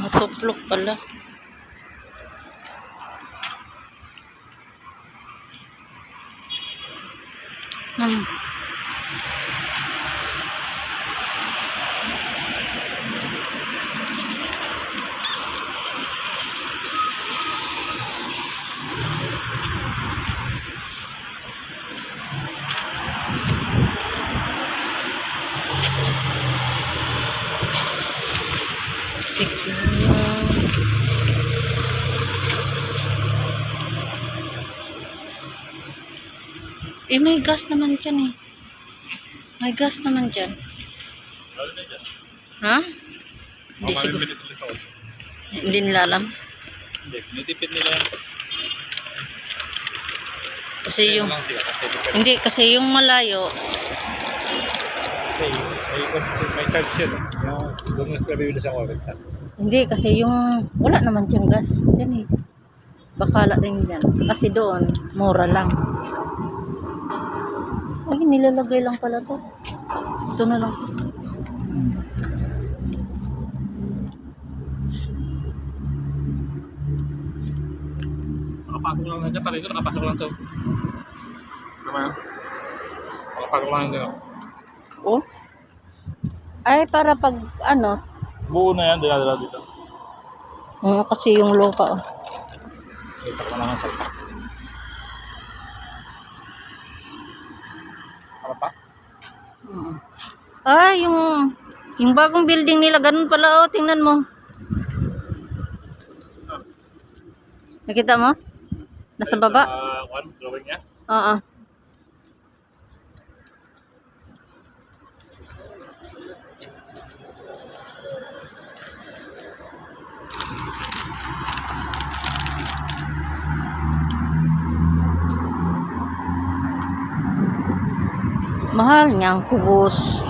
Natuplok pala. Siguro. May gas naman dyan eh. May gas naman dyan. Ha? Hindi siguro. Hindi nila alam. Hindi, nitipid nila yan. Kasi yung... Hindi, kasi yung malayo. May charge yun. Doon mas grabe yun sa oras. Hindi, kasi yung... Wala naman dyan gas. Dyan eh. Bakala rin dyan. Kasi doon, mura lang. Ay, nilalagay lang pala to. Ito na lang. Nakapasok lang na dyan. Parang ito, nakapasok lang to. Tama yan. Nakapasok lang dyan. Oh? Ay, para pag ano? Buo na yan, dala dito. Kasi yung lupa. Oh. Salpak na lang ang salpak. Ano pa? Yung bagong building nila, ganun pala oh, tingnan mo. Nakita mo? Nasa baba? Drawing niya? Oo. Mahal niyang kubos.